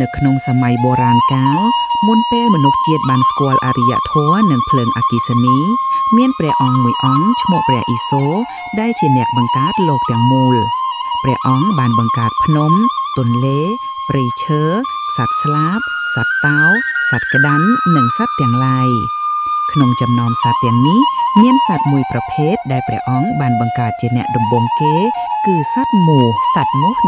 នៅក្នុងសម័យបុរាណកាលមុនពេលមនុស្សជាតិបានស្គាល់អរិយធម៌និងភ្លើងអគ្គិសនីមានព្រះអង្គមួយអង្គឈ្មោះព្រះឥសូរដែលជាអ្នកបង្កើតលោកទាំងមូលព្រះអង្គបានបង្កើតភ្នំទន្លេព្រៃឈើសត្វស្លាបសត្វតោសត្វក្តាន់និងសត្វទាំងឡាយក្នុងចំណោមសត្វទាំងនេះមានសត្វមួយប្រភេទដែលព្រះអង្គបានបង្កើតជាអ្នកដំបូងគេគឺសត្វមូស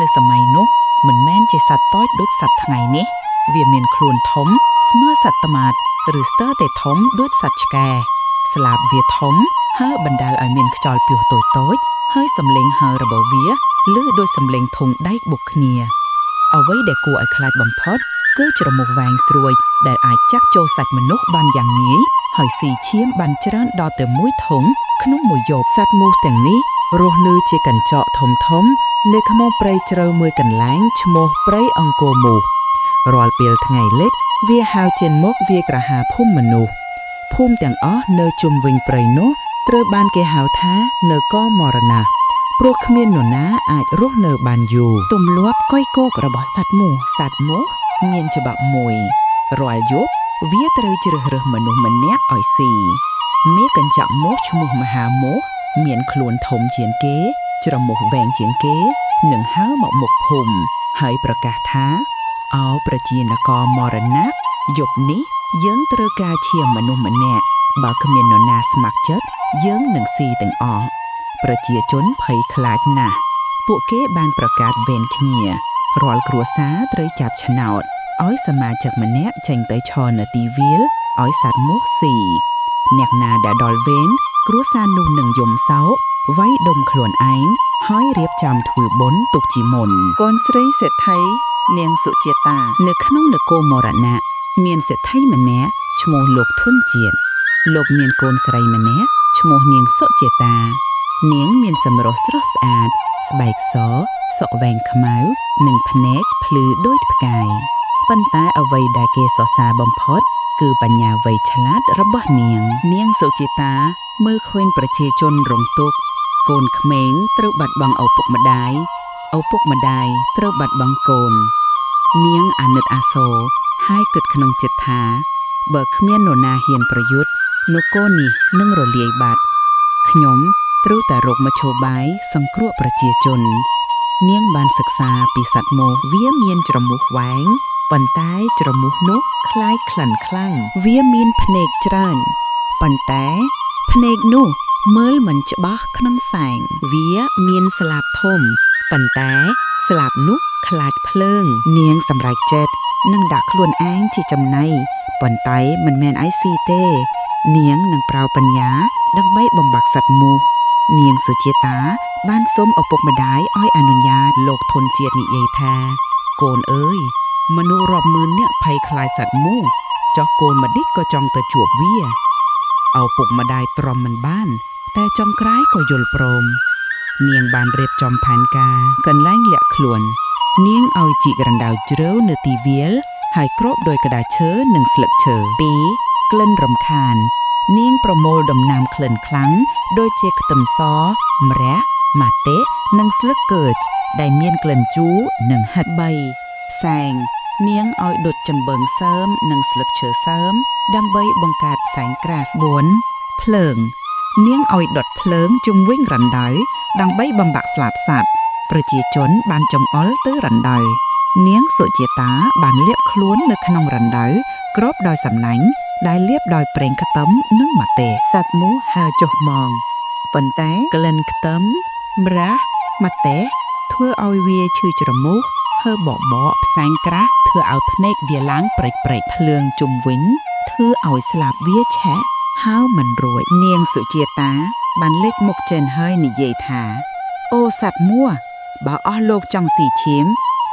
នៅសម័យនោះមិនមែនជាសត្វតូចដូចសត្វថ្ងៃនេះវាមានខ្លួនធំស្មើសត្វត្មាតឬស្ទើរតែធំដូចសត្វឆ្កែស្លាបវាធំហើរបណ្ដាលឲ្យមានខ្យល់ព្យុះតូចៗហើយសំឡេងហើររបស់វាឮដូចសំឡេងធុងដែកបុកគ្នាអ្វីដែលគួរឲ្យខ្លាចបំផុតគឺច្រមុះវែងស្រួយដែលអាចចាក់ចូលសាច់មនុស្សបានយ៉ាងងាយហើយស៊ីឈាមបានច្រើនដល់ទៅ1ធុងក្នុងមួយយប់សត្វមូសទាំងនេះរស់នៅជាកញ្ចក់ធំៗនៅក្នុងព្រៃជ្រៅមួយកន្លែងឈ្មោះព្រៃអង្គរមូសរាល់ពេលថ្ងៃលិចវាហៅចេញមកវាក្រហាភូមិមនុស្សភូមិទាំងអស់នៅជុំវិញព្រៃនោះត្រូវបានគេហៅថានៅកមរណៈព្រោះគ្មាននរណាអាចរស់នៅបានយូរទម្លាប់កុយគោករបស់សត្វមូសមានច្បាប់មួយរាល់យប់វាត្រូវជ្រើសរើសមនុស្សម្នាក់ឲ្យស៊ីមានកញ្ចក់មូសឈ្មោះមហាមូសមានខ្លួនធំជាងគេច្រមុះវែងជាងគេនិងហើរមកមុខភូមិហើយប្រកាសថាអោប្រជានគរមរណៈយប់នេះយើងត្រូវការឈាមមនុស្សម្នាក់បើគ្មាននរណាស្ម័គ្រចិត្តយើងនឹងស៊ីទាំងអស់ប្រជាជនភ័យខ្លាចណាស់ពួកគេបានប្រកាសវេនគ្នារាល់គ្រួសារត្រូវចាប់ឆ្នោតឲ្យសមាជិកម្នាក់ចេញទៅឈរនៅទីវាលឲ្យសត្វមូសស៊ីអ្នកណាដែលដល់វេនគ្រួសារនោះនឹងយំសោកវាយដុំខ្លួនឯងហើយរៀបចំធ្វើបុណ្យទុកជាមុនកូនស្រីសេដ្ឋីនាងសុជាតានៅក្នុងនគរមរណៈមានសេដ្ឋីម្នាក់ឈ្មោះលោកធុនជាតិលោកមានកូនស្រីម្នាក់ឈ្មោះនាងសុជាតានាងមានសម្រស់ស្រស់ស្អាតស្បែកសសក់វែងខ្មៅនិងភ្នែកភ្លឺដូចផ្កាយប៉ុន្តែអ្វីដែលគេសរសើរបំផុតគឺបញ្ញាវៃឆ្លាតរបស់នាងសុជាតាមើលឃើញប្រជាជនរងទុក្ខកូនក្មេងត្រូវបាត់បង់ឪពុកម្ដាយត្រូវបាត់បង់កូននាងអាណិតអាសូរហើយគិតក្នុងចិត្តថាបើគ្មាននរណាហ៊ានប្រយុទ្ធនគរនេះនឹងរលាយបាត់ខ្ញុំត្រូវតែរកមធ្យោបាយសង្គ្រោះប្រជាជននាងបានសិក្សាពីសត្វមូសវាមានច្រមុះវែងប៉ុន្តែច្រមុះនោះคล้ายក្លិនខ្លាំងវាមានភ្នែកច្រើនប៉ុន្តែភ្នែកនោះមើលមិនច្បាស់ក្នុងសែងវាមានស្លាបធំប៉ុន្តែស្លាបនោះខ្លាចភ្លើងនាងសម្រេចចិត្តនឹងដាក់ខ្លួនឯងជាចំណីប៉ុន្តែមិនមែនឲ្យស៊ីទេនាងនឹងប្រើបញ្ញាដើម្បីបំបាក់សត្វមូសនាងសុជាតាបានសុំឪពុកម្ដាយឲ្យអនុញ្ញាតលោកធុនជាតិនិយាយថាកូនអើយមនុស្សរាប់ម៉ឺននាក់ភ័យខ្លាចសត្វមូសចោះកូនម្ដេចក៏ចង់ទៅជួបវាឪពុកម្ដាយទ្រាំមិនបានតែចុងក្រោយក៏យល់ព្រមនាងបានរៀបចំផែនការកន្លែងលាក់ខ្លួននាងឲ្យជីករណ្ដៅជ្រៅនៅទីវាលហើយគ្របដោយក្តារឈើនិងស្លឹកឈើ2ក្លិនរំខាននាងប្រមូលដំណាំក្លិនខ្លាំងដូចជាខ្ទឹមសម្រះម៉ាតេនិងស្លឹកកើចដែលមានក្លិនជូរនិងហិត3ផ្សែងនាងឲ្យដុតចំបើងសើមនិងស្លឹកឈើសើមដើម្បីបង្កើតផ្សែងក្រាស4ភ្លើងនាងឲ្យដុតភ្លើងជុំវិញរណ្ដៅដើម្បីបំបាក់ស្លាបសត្វប្រជាជនបានចង្អុលទៅរណ្ដៅនាងសុជាតាបានលាបខ្លួននៅក្នុងរណ្ដៅគ្របដោយសំណាញ់ដែលលាបដោយប្រេងខ្ទឹមនិងម៉ាតេសត្វមូសហើរចុះមកប៉ុន្តែក្លិនខ្ទឹមម្រះម៉ាតេធ្វើឲ្យវាឈឺច្រមុះហើរបបកផ្សែងក្រាស់ធ្វើឲ្យភ្នែកវាឡើងព្រិចភ្លើងជុំវិញធ្វើឲ្យស្លាបវាឆេះហើមិនរួចនាងសុជាតាបានលេចមុខចេញហើយនិយាយថាអូសត្វមូសបើអស់លោកចង់ស៊ីឈាម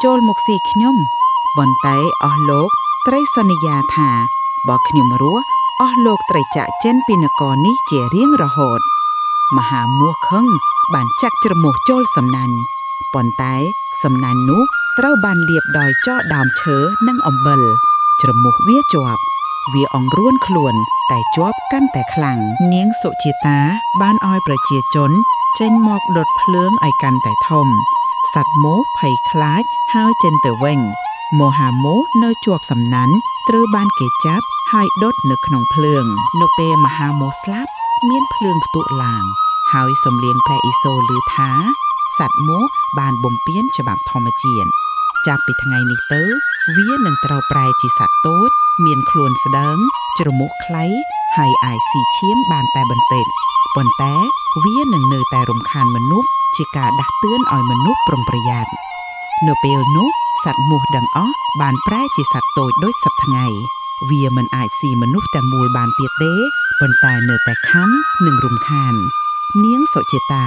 ចូលមកស៊ីខ្ញុំប៉ុន្តែអស់លោកត្រូវសន្យាថាបើខ្ញុំរស់អស់លោកត្រូវចាក់ចេញពីនគរនេះជារៀងរហូតមហាមូសខឹងបានចាក់ច្រមុះចូលសំណាញ់ប៉ុន្តែសំណាញ់នោះត្រូវបានលាបដោយចោដើមឈើនិងអំបិលច្រមុះវាជាប់វាអង្រួនខ្លួនតែជាប់កាន់តែខ្លាំងនាងសុជាតាបានឲ្យប្រជាជនចេញមកដុតភ្លើងឲ្យកាន់តែធំសត្វមូសភ័យខ្លាចហើយចេញទៅវិញ មហាមោសនៅជាប់សំណាន់ត្រូវបានគេចាប់ហើយដុតនៅក្នុងភ្លើងនៅពេលមហាមោសស្លាប់មានភ្លើងផ្ទុះឡើងហើយសំលៀងព្រះឥសូរឮថាសត្វមោសបានបំពានច្បាប់ធម្មជាតិចាប់ពីថ្ងៃនេះទៅវានឹងត្រូវប្រែជាសត្វតូចមានខ្លួនស្ដើងជ្រមុះខ្លីហើយអាចស៊ីឈាមបានតែបន្តិចប៉ុន្តែវានឹងនៅតែរំខានមនុស្សជាការដាស់តឿនឲ្យមនុស្សប្រុងប្រយ័ត្ននៅពេលនោះសត្វមោសទាំងអស់បានប្រែជាសត្វតូចដូចសប្តាហ៍ថ្ងៃវាមិនអាចស៊ីមនុស្សទាំងមូលបានទៀតទេប៉ុន្តែនៅតែខំនិងរំខាននាងសុជាតា